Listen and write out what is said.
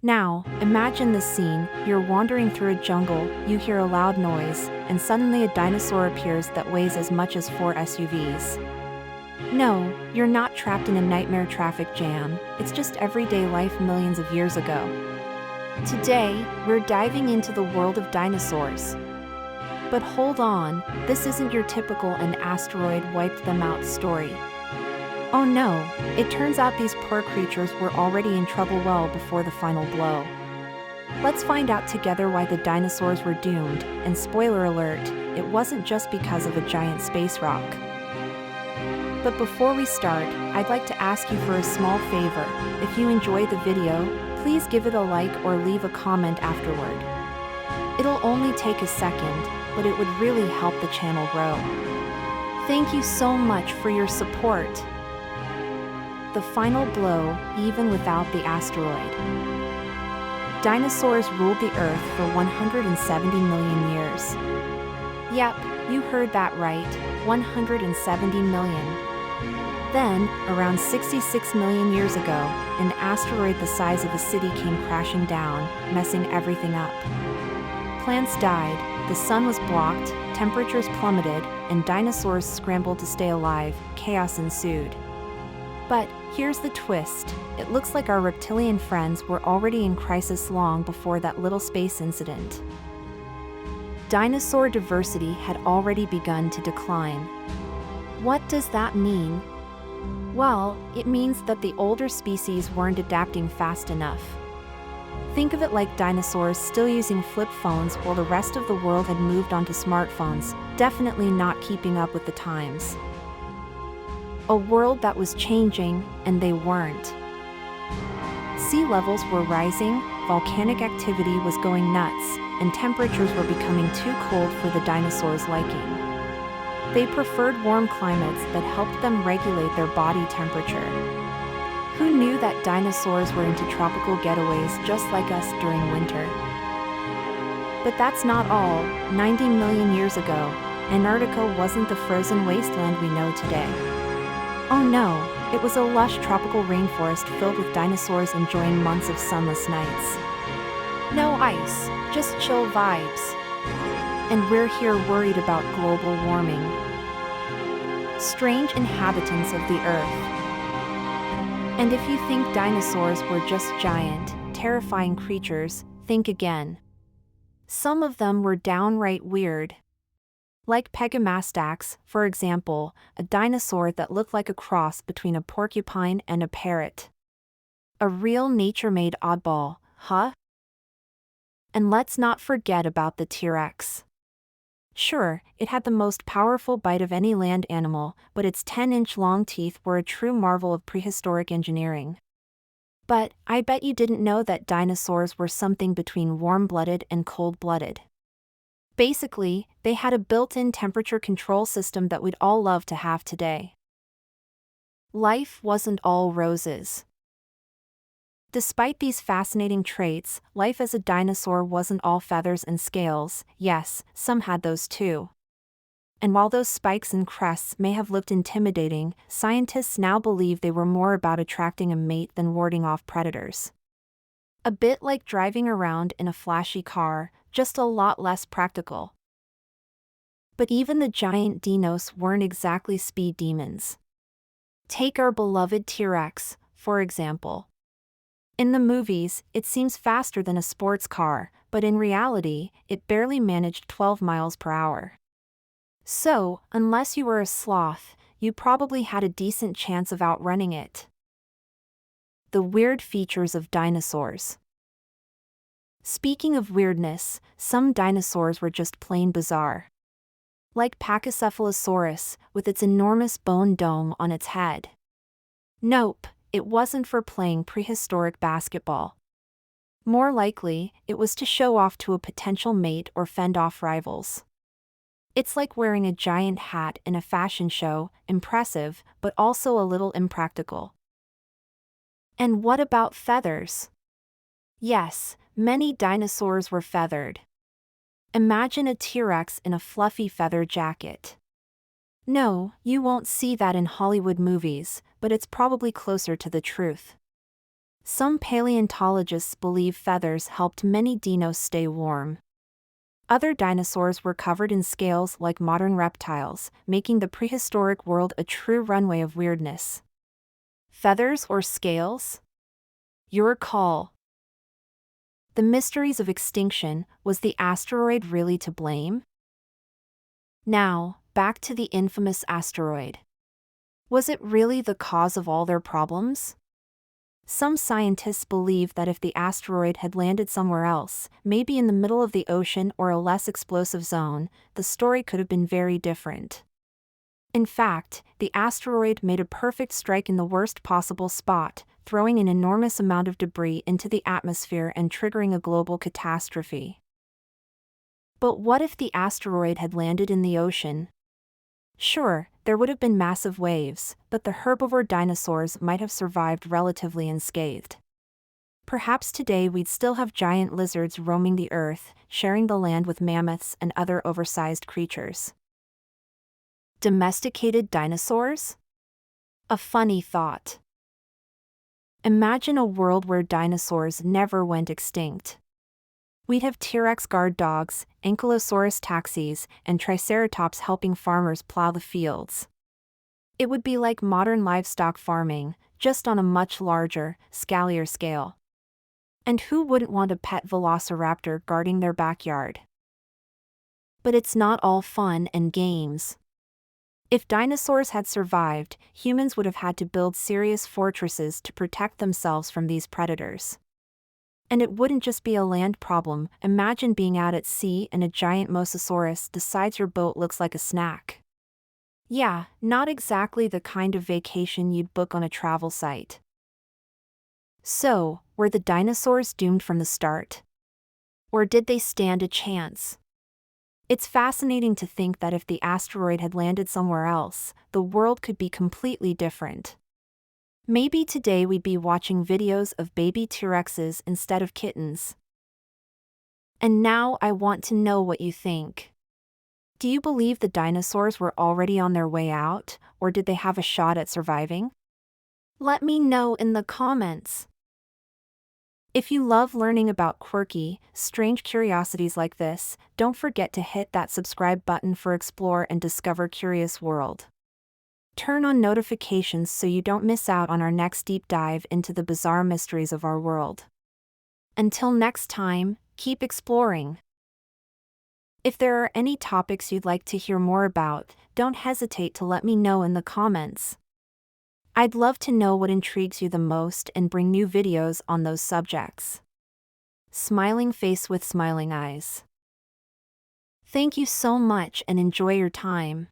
Now, imagine this scene: you're wandering through a jungle, you hear a loud noise, and suddenly a dinosaur appears that weighs as much as 4 SUVs. No, you're not trapped in a nightmare traffic jam, it's just everyday life millions of years ago. Today, we're diving into the world of dinosaurs. But hold on, this isn't your typical "an asteroid wiped them out" story. Oh no, it turns out these poor creatures were already in trouble well before the final blow. Let's find out together why the dinosaurs were doomed, and spoiler alert, it wasn't just because of a giant space rock. But before we start, I'd like to ask you for a small favor. If you enjoy the video, please give it a like or leave a comment afterward. It'll only take a second, but it would really help the channel grow. Thank you so much for your support. The final blow, even without the asteroid. Dinosaurs ruled the Earth for 170 million years. Yep, you heard that right, 170 million. Then, around 66 million years ago, an asteroid the size of a city came crashing down, messing everything up. Plants died, the sun was blocked, temperatures plummeted, and dinosaurs scrambled to stay alive. Chaos ensued. But here's the twist: it looks like our reptilian friends were already in crisis long before that little space incident. Dinosaur diversity had already begun to decline. What does that mean? Well, it means that the older species weren't adapting fast enough. Think of it like dinosaurs still using flip phones while the rest of the world had moved on to smartphones, definitely not keeping up with the times. A world that was changing, and they weren't. Sea levels were rising, volcanic activity was going nuts, and temperatures were becoming too cold for the dinosaurs' liking. They preferred warm climates that helped them regulate their body temperature. Who knew that dinosaurs were into tropical getaways just like us during winter? But that's not all. 90 million years ago, Antarctica wasn't the frozen wasteland we know today. Oh no, it was a lush tropical rainforest filled with dinosaurs enjoying months of sunless nights. No ice, just chill vibes. And we're here worried about global warming. Strange inhabitants of the Earth. And if you think dinosaurs were just giant, terrifying creatures, think again. Some of them were downright weird. Like Pegamastax, for example, a dinosaur that looked like a cross between a porcupine and a parrot. A real nature-made oddball, huh? And let's not forget about the T-Rex. Sure, it had the most powerful bite of any land animal, but its 10-inch-long teeth were a true marvel of prehistoric engineering. But I bet you didn't know that dinosaurs were something between warm-blooded and cold-blooded. Basically, they had a built-in temperature control system that we'd all love to have today. Life wasn't all roses. Despite these fascinating traits, life as a dinosaur wasn't all feathers and scales. Yes, some had those too. And while those spikes and crests may have looked intimidating, scientists now believe they were more about attracting a mate than warding off predators. A bit like driving around in a flashy car, just a lot less practical. But even the giant dinos weren't exactly speed demons. Take our beloved T-Rex, for example. In the movies, it seems faster than a sports car, but in reality, it barely managed 12 miles per hour. So, unless you were a sloth, you probably had a decent chance of outrunning it. The weird features of dinosaurs. Speaking of weirdness, some dinosaurs were just plain bizarre. Like Pachycephalosaurus, with its enormous bone dome on its head. Nope, it wasn't for playing prehistoric basketball. More likely, it was to show off to a potential mate or fend off rivals. It's like wearing a giant hat in a fashion show, impressive, but also a little impractical. And what about feathers? Yes, many dinosaurs were feathered. Imagine a T-Rex in a fluffy feather jacket. No, you won't see that in Hollywood movies, but it's probably closer to the truth. Some paleontologists believe feathers helped many dinos stay warm. Other dinosaurs were covered in scales like modern reptiles, making the prehistoric world a true runway of weirdness. Feathers or scales? Your call. The mysteries of extinction. Was the asteroid really to blame? Now, back to the infamous asteroid. Was it really the cause of all their problems? Some scientists believe that if the asteroid had landed somewhere else, maybe in the middle of the ocean or a less explosive zone, the story could have been very different. In fact, the asteroid made a perfect strike in the worst possible spot, throwing an enormous amount of debris into the atmosphere and triggering a global catastrophe. But what if the asteroid had landed in the ocean? Sure, there would have been massive waves, but the herbivore dinosaurs might have survived relatively unscathed. Perhaps today we'd still have giant lizards roaming the earth, sharing the land with mammoths and other oversized creatures. Domesticated dinosaurs? A funny thought. Imagine a world where dinosaurs never went extinct. We'd have T-Rex guard dogs, Ankylosaurus taxis, and Triceratops helping farmers plow the fields. It would be like modern livestock farming, just on a much larger, scalier scale. And who wouldn't want a pet velociraptor guarding their backyard? But it's not all fun and games. If dinosaurs had survived, humans would have had to build serious fortresses to protect themselves from these predators. And it wouldn't just be a land problem. Imagine being out at sea and a giant mosasaurus decides your boat looks like a snack. Yeah, not exactly the kind of vacation you'd book on a travel site. So, were the dinosaurs doomed from the start? Or did they stand a chance? It's fascinating to think that if the asteroid had landed somewhere else, the world could be completely different. Maybe today we'd be watching videos of baby T-Rexes instead of kittens. And now I want to know what you think. Do you believe the dinosaurs were already on their way out, or did they have a shot at surviving? Let me know in the comments. If you love learning about quirky, strange curiosities like this, don't forget to hit that subscribe button for Explore and Discover Curious World. Turn on notifications so you don't miss out on our next deep dive into the bizarre mysteries of our world. Until next time, keep exploring. If there are any topics you'd like to hear more about, don't hesitate to let me know in the comments. I'd love to know what intrigues you the most and bring new videos on those subjects. Smiling face with smiling eyes. Thank you so much and enjoy your time.